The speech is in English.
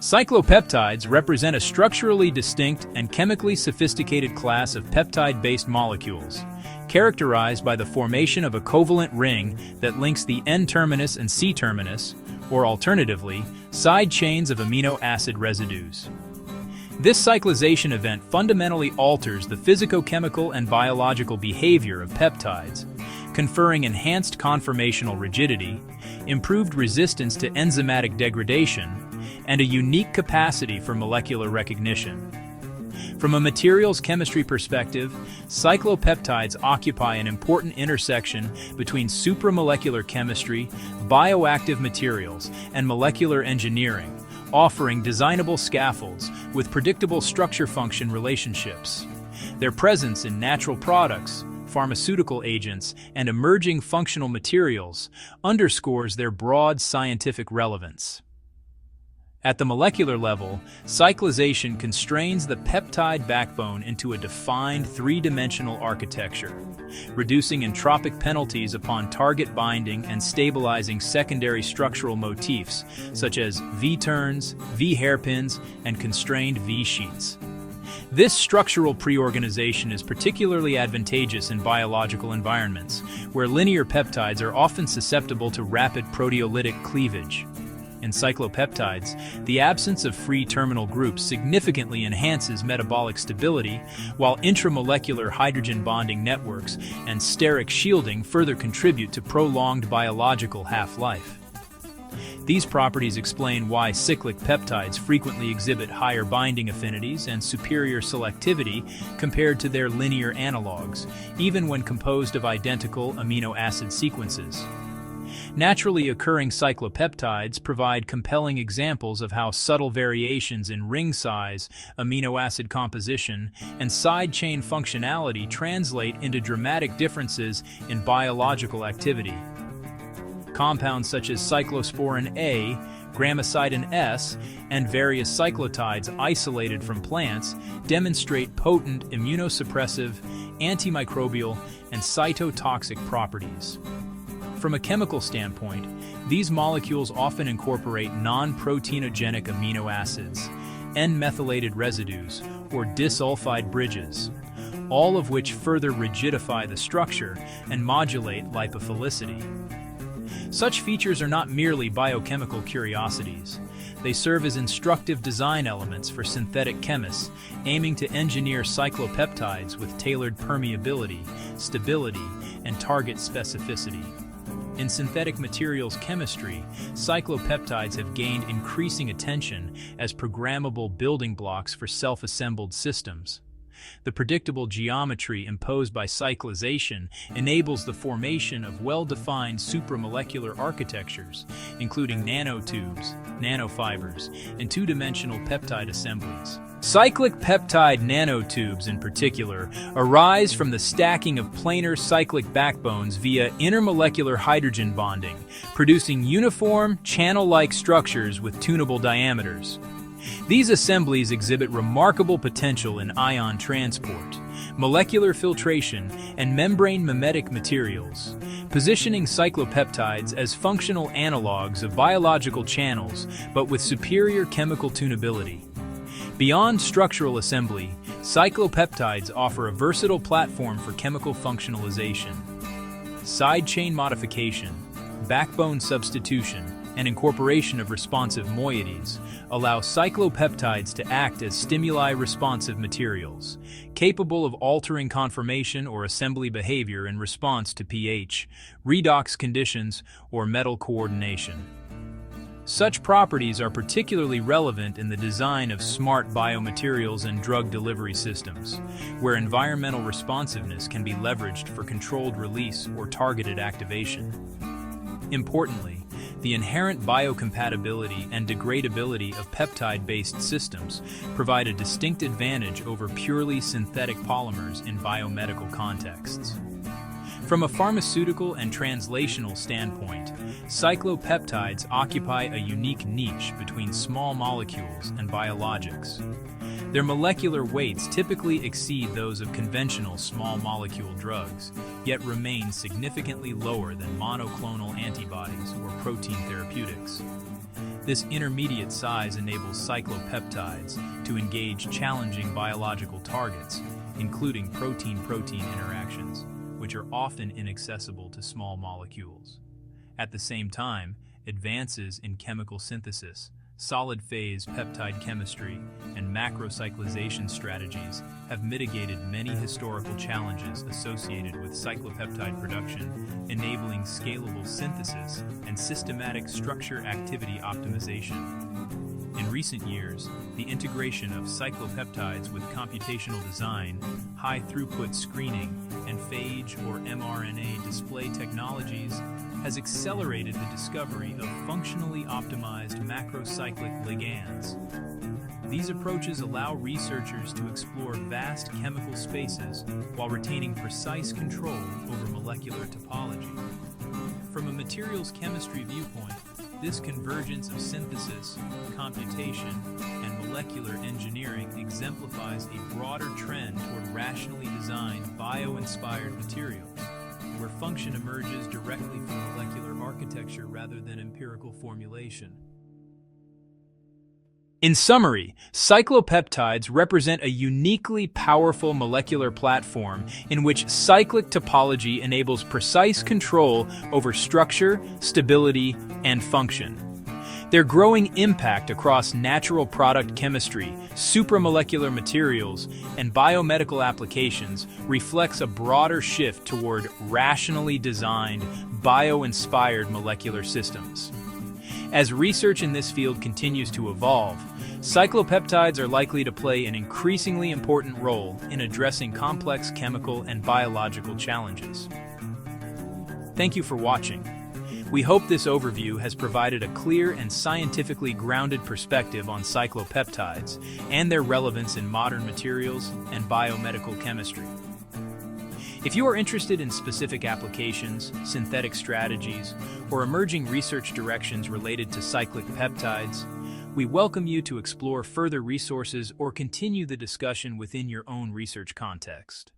Cyclopeptides represent a structurally distinct and chemically sophisticated class of peptide-based molecules, characterized by the formation of a covalent ring that links the N-terminus and C-terminus, or alternatively, side chains of amino acid residues. This cyclization event fundamentally alters the physicochemical and biological behavior of peptides, conferring enhanced conformational rigidity, improved resistance to enzymatic degradation, and a unique capacity for molecular recognition. From a materials chemistry perspective, cyclopeptides occupy an important intersection between supramolecular chemistry, bioactive materials, and molecular engineering, offering designable scaffolds with predictable structure-function relationships. Their presence in natural products, pharmaceutical agents, and emerging functional materials underscores their broad scientific relevance. At the molecular level, cyclization constrains the peptide backbone into a defined three-dimensional architecture, reducing entropic penalties upon target binding and stabilizing secondary structural motifs such as V-turns, V-hairpins, and constrained V-sheets. This structural preorganization is particularly advantageous in biological environments, where linear peptides are often susceptible to rapid proteolytic cleavage. In cyclopeptides, the absence of free terminal groups significantly enhances metabolic stability, while intramolecular hydrogen bonding networks and steric shielding further contribute to prolonged biological half-life. These properties explain why cyclic peptides frequently exhibit higher binding affinities and superior selectivity compared to their linear analogs, even when composed of identical amino acid sequences. Naturally occurring cyclopeptides provide compelling examples of how subtle variations in ring size, amino acid composition, and side chain functionality translate into dramatic differences in biological activity. Compounds such as cyclosporin A, gramicidin S, and various cyclotides isolated from plants demonstrate potent immunosuppressive, antimicrobial, and cytotoxic properties. From a chemical standpoint, these molecules often incorporate non-proteinogenic amino acids, N-methylated residues, or disulfide bridges, all of which further rigidify the structure and modulate lipophilicity. Such features are not merely biochemical curiosities. They serve as instructive design elements for synthetic chemists aiming to engineer cyclopeptides with tailored permeability, stability, and target specificity. In synthetic materials chemistry, cyclopeptides have gained increasing attention as programmable building blocks for self-assembled systems. The predictable geometry imposed by cyclization enables the formation of well-defined supramolecular architectures, including nanotubes, nanofibers, and two-dimensional peptide assemblies. Cyclic peptide nanotubes, in particular, arise from the stacking of planar cyclic backbones via intermolecular hydrogen bonding, producing uniform, channel-like structures with tunable diameters. These assemblies exhibit remarkable potential in ion transport, molecular filtration, and membrane mimetic materials, positioning cyclopeptides as functional analogs of biological channels, but with superior chemical tunability. Beyond structural assembly, cyclopeptides offer a versatile platform for chemical functionalization. Side chain modification, backbone substitution, and incorporation of responsive moieties allow cyclopeptides to act as stimuli-responsive materials, capable of altering conformation or assembly behavior in response to pH, redox conditions, or metal coordination. Such properties are particularly relevant in the design of smart biomaterials and drug delivery systems, where environmental responsiveness can be leveraged for controlled release or targeted activation. Importantly, the inherent biocompatibility and degradability of peptide-based systems provide a distinct advantage over purely synthetic polymers in biomedical contexts. From a pharmaceutical and translational standpoint, cyclopeptides occupy a unique niche between small molecules and biologics. Their molecular weights typically exceed those of conventional small molecule drugs, yet remain significantly lower than monoclonal antibodies or protein therapeutics. This intermediate size enables cyclopeptides to engage challenging biological targets, including protein-protein interactions, which are often inaccessible to small molecules. At the same time, advances in chemical synthesis, solid-phase peptide chemistry, and macrocyclization strategies have mitigated many historical challenges associated with cyclopeptide production, enabling scalable synthesis and systematic structure-activity optimization. In recent years, the integration of cyclopeptides with computational design, high-throughput screening, and phage or mRNA display technologies has accelerated the discovery of functionally optimized macrocyclic ligands. These approaches allow researchers to explore vast chemical spaces while retaining precise control over molecular topology. From a materials chemistry viewpoint, this convergence of synthesis, computation, and molecular engineering exemplifies a broader trend toward rationally designed bio-inspired materials, where function emerges directly from molecular architecture rather than empirical formulation. In summary, cyclopeptides represent a uniquely powerful molecular platform in which cyclic topology enables precise control over structure, stability, and function. Their growing impact across natural product chemistry, supramolecular materials, and biomedical applications reflects a broader shift toward rationally designed, bio-inspired molecular systems. As research in this field continues to evolve, cyclopeptides are likely to play an increasingly important role in addressing complex chemical and biological challenges. Thank you for watching. We hope this overview has provided a clear and scientifically grounded perspective on cyclopeptides and their relevance in modern materials and biomedical chemistry. If you are interested in specific applications, synthetic strategies, or emerging research directions related to cyclic peptides, we welcome you to explore further resources or continue the discussion within your own research context.